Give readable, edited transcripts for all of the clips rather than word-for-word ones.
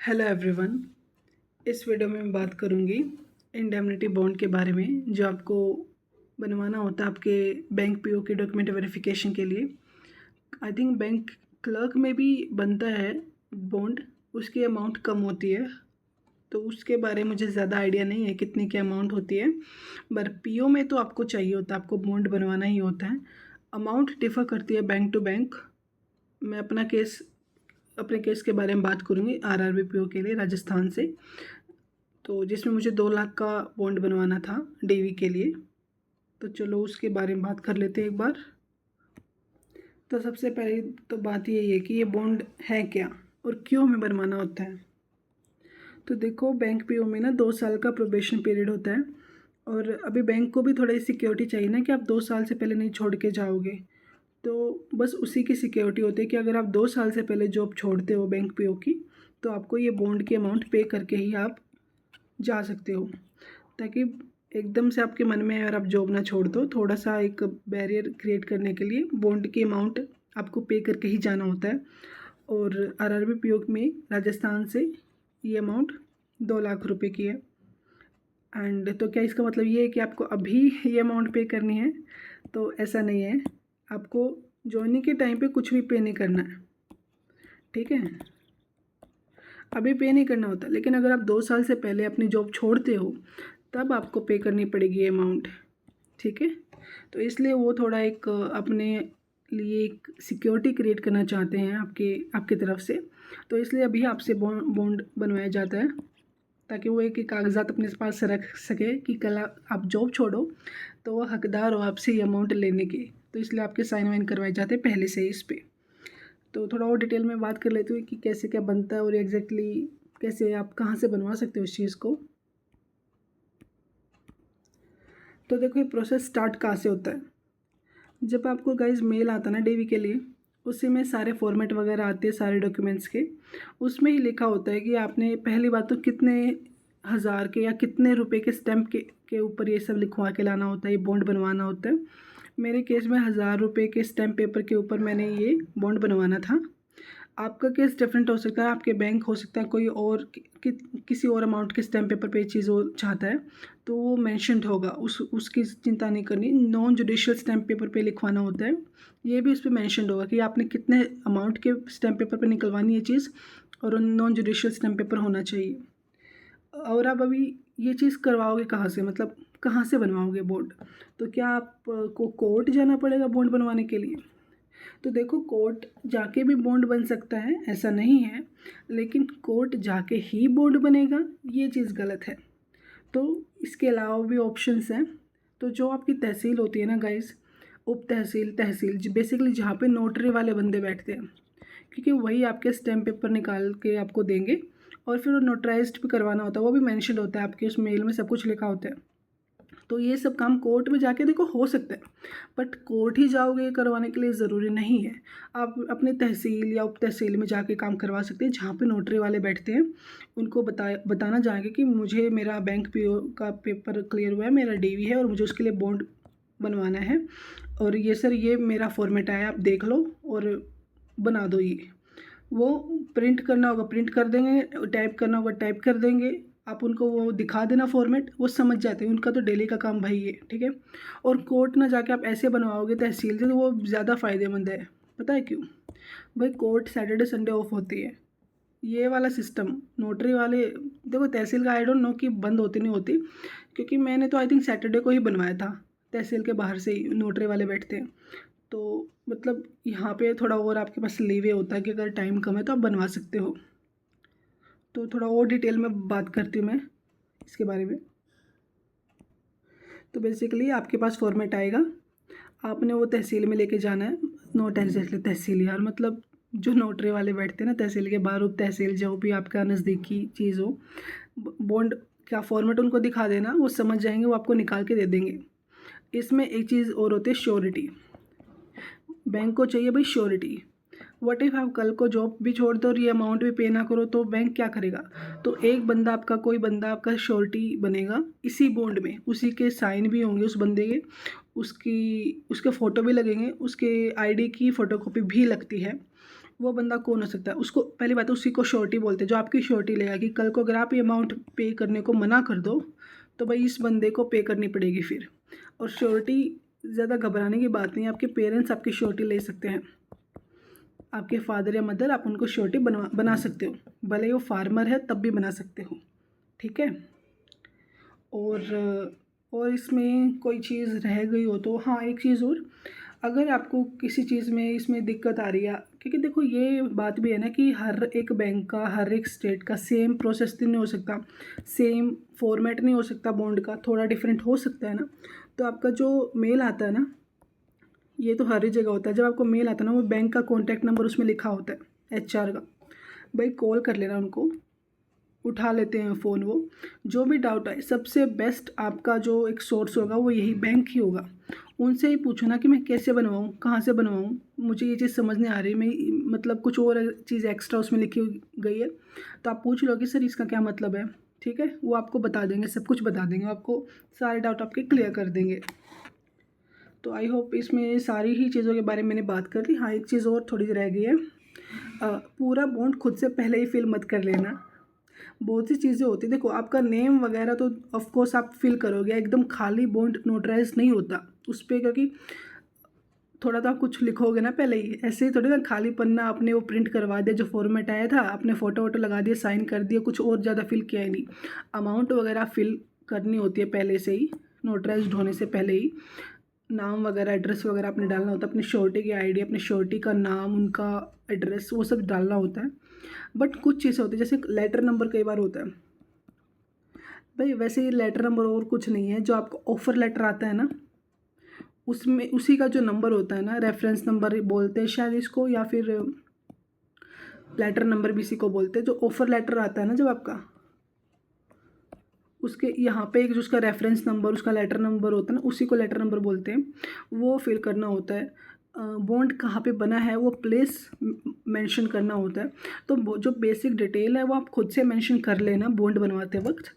Hello everyone. इस video में मैं बात करूंगी इंडेमनिटी बॉन्ड के बारे में जो आपको बनवाना होता है आपके बैंक पीओ के डॉक्यूमेंट वेरिफिकेशन के लिए। आई थिंक बैंक क्लर्क में भी बनता है बॉन्ड, उसकी अमाउंट कम होती है, तो उसके बारे में मुझे ज़्यादा आइडिया नहीं है कितनी क्या अमाउंट होती है। पर पीओ में तो आपको चाहिए होता है, आपको बॉन्ड बनवाना ही होता है। अमाउंट डिफ़र करती है बैंक टू बैंक। मैं अपने केस के बारे में बात करूँगी आरआरबी पीओ के लिए राजस्थान से, तो जिसमें मुझे 2 लाख का बॉन्ड बनवाना था डीवी के लिए। तो चलो उसके बारे में बात कर लेते हैं एक बार। तो सबसे पहले तो बात यही है कि ये बॉन्ड है क्या और क्यों हमें बनवाना होता है। तो देखो, बैंक पीओ में ना 2 साल का प्रोबेशन पीरियड होता है, और अभी बैंक को भी थोड़ी सिक्योरिटी चाहिए ना कि आप 2 साल से पहले नहीं छोड़ के जाओगे। तो बस उसी की सिक्योरिटी होती है कि अगर आप 2 साल से पहले जॉब छोड़ते हो बैंक पीओ की, तो आपको ये बॉन्ड की अमाउंट पे करके ही आप जा सकते हो, ताकि एकदम से आपके मन में अगर आप जॉब ना छोड़ दो, थोड़ा सा एक बैरियर क्रिएट करने के लिए बॉन्ड की अमाउंट आपको पे करके ही जाना होता है। और आरआरबी पीओ में राजस्थान से ये अमाउंट 2 लाख रुपए की है। एंड तो क्या इसका मतलब ये है कि आपको अभी ये अमाउंट पे करनी है? तो ऐसा नहीं है, आपको ज्वाइनिंग के टाइम पे कुछ भी पे नहीं करना है, ठीक है? अभी पे नहीं करना होता, लेकिन अगर आप 2 साल से पहले अपनी जॉब छोड़ते हो तब आपको पे करनी पड़ेगी ये अमाउंट, ठीक है? तो इसलिए वो थोड़ा एक अपने लिए एक सिक्योरिटी क्रिएट करना चाहते हैं आपकी तरफ से। तो इसलिए अभी आपसे बॉन्ड बनवाया जाता है, ताकि वो एक कागजात अपने पास रख सके कि कल आप जॉब छोड़ो तो वो हकदार हो आपसे ये अमाउंट लेने के। तो इसलिए आपके साइन वाइन करवाए जाते हैं पहले से ही इस पर। तो थोड़ा और डिटेल में बात कर लेते हुए कि कैसे क्या बनता है और एग्जैक्टली कैसे आप कहाँ से बनवा सकते हो इस चीज़ को। तो देखो, ये प्रोसेस स्टार्ट कहाँ से होता है। जब आपको गाइज मेल आता है ना डीवी के लिए, उसी में सारे फॉर्मेट वगैरह आते हैं सारे डॉक्यूमेंट्स के। उसमें ही लिखा होता है कि आपने पहली बात तो कितने हज़ार के या कितने रुपए के स्टैम्प के ऊपर ये सब लिखवा के लाना होता है, ये बॉन्ड बनवाना होता है। मेरे केस में 1000 रुपये के स्टैम्प पेपर के ऊपर मैंने ये बॉन्ड बनवाना था। आपका केस डिफरेंट हो सकता है, आपके बैंक हो सकता है कोई और किसी और अमाउंट के स्टैम्प पेपर पे चीज़ वो चाहता है, तो वो मेंशन्ड होगा, उसकी चिंता नहीं करनी। नॉन जुडिशियल स्टैम्प पेपर पे लिखवाना होता है, ये भी उस पर मैंशनड होगा कि आपने कितने अमाउंट के स्टैम्प पेपर पे निकलवानी है चीज़, और नॉन जुडिशियल स्टैम्प पेपर होना चाहिए। और आप अभी ये चीज़ करवाओगे कहाँ से, मतलब कहाँ से बनवाओगे बॉन्ड? तो क्या आपको कोर्ट जाना पड़ेगा बॉन्ड बनवाने के लिए? तो देखो, कोर्ट जाके भी बॉन्ड बन सकता है, ऐसा नहीं है, लेकिन कोर्ट जाके ही बॉन्ड बनेगा ये चीज़ गलत है। तो इसके अलावा भी ऑप्शंस हैं। तो जो आपकी तहसील होती है ना गाइस, उप तहसील, तहसील बेसिकली जहाँ पे नोटरी वाले बंदे बैठते हैं, क्योंकि वही आपके स्टैम्प पेपर निकाल के आपको देंगे, और फिर वो नोटराइज्ड भी करवाना होता है, वो भी मेंशन होता है आपके उस मेल में, सब कुछ लिखा होता है। तो ये सब काम कोर्ट में जाके देखो हो सकता है, बट कोर्ट ही जाओगे करवाने के लिए ज़रूरी नहीं है। आप अपने तहसील या उप तहसील में जाके काम करवा सकते हैं, जहाँ पे नोटरी वाले बैठते हैं। उनको बताना जाएंगे कि मुझे मेरा बैंक पीओ का पेपर क्लियर हुआ है, मेरा डीवी है, और मुझे उसके लिए बॉन्ड बनवाना है, और ये सर ये मेरा फॉर्मेट आया, आप देख लो और बना दो ये। वो प्रिंट करना होगा प्रिंट कर देंगे, टाइप करना होगा टाइप कर देंगे, आप उनको वो दिखा देना फॉर्मेट, वो समझ जाते हैं, उनका तो डेली का काम भाई है, ठीक है? और कोर्ट ना जाके आप ऐसे बनवाओगे तहसील से, तो वो ज़्यादा फ़ायदेमंद है। पता है क्यों? भाई कोर्ट सैटरडे संडे ऑफ होती है, ये वाला सिस्टम नोटरी वाले, देखो तहसील का आई डोंट नो कि बंद होती नहीं होती, क्योंकि मैंने तो आई थिंक सैटरडे को ही बनवाया था, तहसील के बाहर से ही नोटरी वाले बैठते हैं। तो मतलब यहाँ पे थोड़ा और आपके पास लीवे होता है कि अगर टाइम कम है तो आप बनवा सकते हो। तो थोड़ा और डिटेल में बात करती हूँ मैं इसके बारे में। तो बेसिकली आपके पास फॉर्मेट आएगा, आपने वो तहसील में लेके जाना है। नो तहसील, तहसील यार, मतलब जो नोटरी वाले बैठते हैं ना तहसील के बाहर, उप तहसील, जो भी आपका नज़दीकी चीज़ हो, बॉन्ड का फॉर्मेट उनको दिखा देना, वो समझ जाएंगे, वो आपको निकाल के दे देंगे। इसमें एक चीज़ और होती है, श्योरिटी। बैंक को चाहिए भाई श्योरिटी। व्हाट इफ़ आप कल को जॉब भी छोड़ दो और ये अमाउंट भी पे ना करो, तो बैंक क्या करेगा? तो एक बंदा आपका, कोई बंदा आपका श्योरिटी बनेगा इसी बॉन्ड में, उसी के साइन भी होंगे उस बंदे के, उसके फ़ोटो भी लगेंगे, उसके आईडी की फ़ोटोकॉपी भी लगती है। वो बंदा कौन हो सकता है? उसको पहली बात तो उसी को श्योरिटी बोलते हैं, जो आपकी श्योरिटी लेगा कि कल को अगर आप ये अमाउंट पे करने को मना कर दो तो भाई इस बंदे को पे करनी पड़ेगी फिर। और श्योरिटी ज़्यादा घबराने की बात नहीं है, आपके पेरेंट्स आपकी श्योरिटी ले सकते हैं, आपके फादर या मदर, आप उनको श्योरिटी बना सकते हो, भले ही वो फार्मर है तब भी बना सकते हो, ठीक है। और इसमें कोई चीज़ रह गई हो तो हाँ, एक चीज़ और, अगर आपको किसी चीज़ में इसमें दिक्कत आ रही है, क्योंकि देखो ये बात भी है ना कि हर एक बैंक का, हर एक स्टेट का सेम प्रोसेस नहीं हो सकता, सेम फॉर्मेट नहीं हो सकता बॉन्ड का, थोड़ा डिफरेंट हो सकता है ना। तो आपका जो मेल आता है ना, ये तो हर ही जगह होता है, जब आपको मेल आता है ना, वो बैंक का कॉन्टैक्ट नंबर उसमें लिखा होता है, HR का। भाई कॉल कर लेना उनको, उठा लेते हैं फ़ोन वो। जो भी डाउट आए, सबसे बेस्ट आपका जो एक सोर्स होगा वो यही बैंक ही होगा। उनसे ही पूछो ना कि मैं कैसे बनवाऊँ, कहाँ से बनवाऊँ, मुझे ये चीज़ समझ नहीं आ रही, मैं मतलब कुछ और चीज़ एक्स्ट्रा उसमें लिखी गई है, तो आप पूछ लो कि सर इसका क्या मतलब है, ठीक है। वो आपको बता देंगे, सब कुछ बता देंगे, आपको सारे डाउट आपके क्लियर कर देंगे। तो आई होप इसमें सारी ही चीज़ों के बारे में मैंने बात कर ली। हाँ, एक चीज़ और थोड़ी सी रह गई है, पूरा बॉन्ड खुद से पहले ही फिल मत कर लेना। बहुत सी चीज़ें होती हैं, देखो आपका नेम वगैरह तो ऑफ कोर्स आप फिल करोगे, एकदम खाली बॉन्ड नोटराइज नहीं होता उस पर, क्योंकि थोड़ा तो आप कुछ लिखोगे ना पहले ही, ऐसे ही थोड़ी ना खाली पन्ना आपने वो प्रिंट करवा दिया, जो फॉर्मेट आया था आपने फ़ोटो वोटो लगा दिया, साइन कर दिया, कुछ और ज़्यादा फिल किया ही नहीं। अमाउंट वगैरह फिल करनी होती है पहले से ही, नोटराइज्ड होने से पहले ही। नाम वगैरह, एड्रेस वगैरह आपने डालना होता है, अपनी श्योरिटी की ID, अपनी श्योरिटी का नाम, उनका एड्रेस, वो सब डालना होता है। बट कुछ चीज़ें होती है, जैसे लेटर नंबर कई बार होता है भाई, वैसे ही लेटर नंबर और कुछ नहीं है, जो आपको ऑफ़र लेटर आता है ना, उसमें उसी का जो नंबर होता है ना, रेफरेंस नंबर बोलते हैं शायद इसको, या फिर लेटर नंबर भी इसी को बोलते हैं। जो ऑफ़र लेटर आता है ना जब आपका, उसके यहाँ पे एक जो उसका रेफरेंस नंबर, उसका लेटर नंबर होता है ना, उसी को लेटर नंबर बोलते हैं, वो फिल करना होता है। बॉन्ड कहाँ पे बना है वो प्लेस मेंशन करना होता है। तो जो बेसिक डिटेल है वो आप खुद से मेंशन कर लेना बॉन्ड बनवाते वक्त।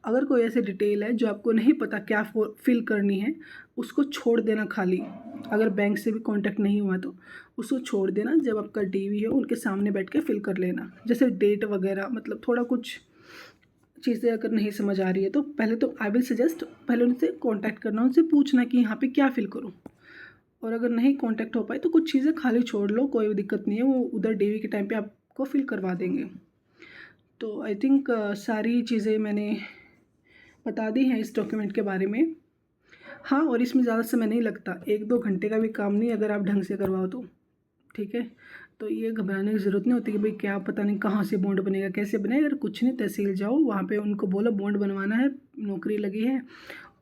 अगर कोई ऐसी डिटेल है जो आपको नहीं पता क्या फिल करनी है, उसको छोड़ देना खाली। अगर बैंक से भी कांटेक्ट नहीं हुआ तो उसको छोड़ देना, जब आपका DV हो उनके सामने बैठ के फिल कर लेना। जैसे डेट वगैरह, मतलब थोड़ा कुछ चीज़ें अगर नहीं समझ आ रही है तो पहले तो आई विल सजेस्ट, पहले उनसे कांटेक्ट करना, उनसे पूछना कि यहाँ पे क्या फ़िल करूँ। और अगर नहीं कांटेक्ट हो पाए तो कुछ चीज़ें खाली छोड़ लो, कोई दिक्कत नहीं है, वो उधर DV के टाइम पे आपको फिल करवा देंगे। तो आई थिंक सारी चीज़ें मैंने बता दी हैं इस डॉक्यूमेंट के बारे में। हाँ, और इसमें ज़्यादा समय नहीं लगता, 1-2 घंटे का भी काम नहीं अगर आप ढंग से करवाओ तो, ठीक है। तो ये घबराने की ज़रूरत नहीं होती कि भाई क्या पता नहीं कहाँ से बॉन्ड बनेगा, कैसे बनेगा। अगर कुछ नहीं, तहसील जाओ, वहाँ पे उनको बोलो बॉन्ड बनवाना है, नौकरी लगी है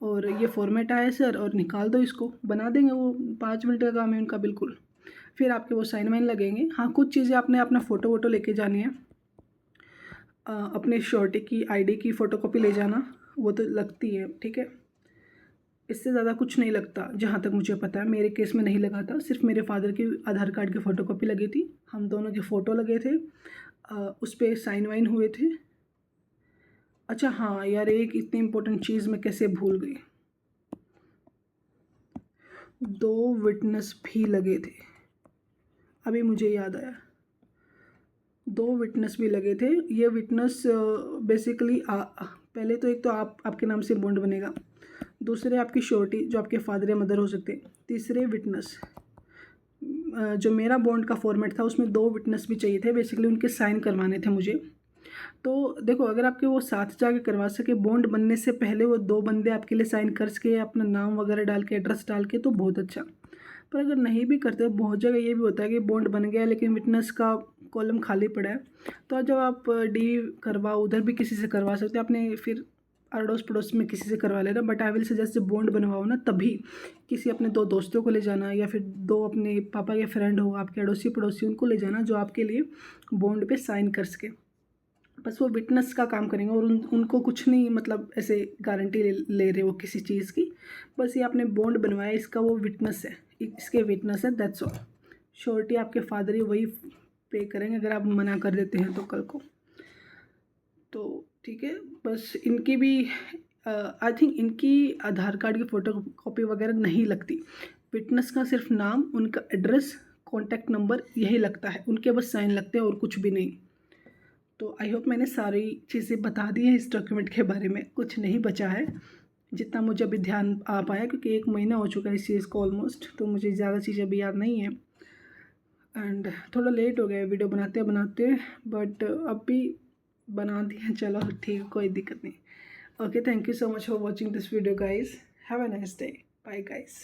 और ये फॉर्मेट आया है सर, और निकाल दो इसको, बना देंगे वो। 5 मिनट का काम है उनका बिल्कुल। फिर आपके वो साइन वाइन लगेंगे। हाँ, कुछ चीज़ें आपने अपना फ़ोटो वोटो लेके जानी है, अपने श्योरिटी की ID की फ़ोटोकॉपी ले जाना, वो तो लगती है, ठीक है। इससे ज़्यादा कुछ नहीं लगता जहाँ तक मुझे पता है, मेरे केस में नहीं लगा था, सिर्फ मेरे फादर की आधार कार्ड की फ़ोटोकॉपी लगी थी, हम दोनों के फ़ोटो लगे थे, उस पर साइन वाइन हुए थे। अच्छा हाँ यार, एक इतनी इम्पोर्टेंट चीज़ मैं कैसे भूल गई, 2 विटनेस भी लगे थे, अभी मुझे याद आया, 2 विटनेस भी लगे थे। ये विटनेस बेसिकली पहले तो एक तो आपके नाम से बॉन्ड बनेगा, दूसरे आपकी श्योरिटी जो आपके फादर या मदर हो सकते हैं, तीसरे विटनेस। जो मेरा बॉन्ड का फॉर्मेट था उसमें 2 विटनेस भी चाहिए थे, बेसिकली उनके साइन करवाने थे मुझे। तो देखो अगर आपके वो साथ जाके करवा सके, बॉन्ड बनने से पहले वो 2 बंदे आपके लिए साइन कर सके, अपना नाम वगैरह डाल के, एड्रेस डाल के, तो बहुत अच्छा। पर अगर नहीं भी करते, बहुत जगह ये भी होता है कि बॉन्ड बन गया लेकिन विटनेस का कॉलम खाली पड़ा है, तो जब आप डी करवाओ उधर भी किसी से करवा सकते हैं, आपने फिर अड़ोस पड़ोस में किसी से करवा लेना। बट आई विल सजेस्ट जब बॉन्ड बनवाओ ना, तभी किसी अपने 2 दोस्तों को ले जाना, या फिर 2 अपने पापा के फ्रेंड हो आपके अड़ोसी पड़ोसी, उनको ले जाना जो आपके लिए बॉन्ड पे साइन कर सके। बस वो विटनेस का काम करेंगे, और उनको कुछ नहीं, मतलब ऐसे गारंटी ले रहे हो किसी चीज़ की, बस ये आपने बॉन्ड बनवाया, इसका वो विटनेस है, इसके विटनेस है, दैट्स ऑल। श्योरिटी आपके फादर ही वही पे करेंगे अगर आप मना कर देते हैं तो कल को। तो ठीक है, बस इनकी भी आई थिंक इनकी आधार कार्ड की फ़ोटो कॉपी वगैरह नहीं लगती, विटनेस का सिर्फ नाम, उनका एड्रेस, कॉन्टैक्ट नंबर यही लगता है, उनके बस साइन लगते हैं और कुछ भी नहीं। तो आई होप मैंने सारी चीज़ें बता दी हैं इस डॉक्यूमेंट के बारे में, कुछ नहीं बचा है जितना मुझे अभी ध्यान आ पाया, क्योंकि 1 महीना हो चुका है इस चीज़ को ऑलमोस्ट, तो मुझे ज़्यादा चीज़ें अभी याद नहीं है एंड थोड़ा लेट हो गया वीडियो बनाते बनाते, बट अब भी बना दिया। चलो ठीक है, कोई दिक्कत नहीं। Okay, thank you so much for watching this video guys, have a nice day, bye guys.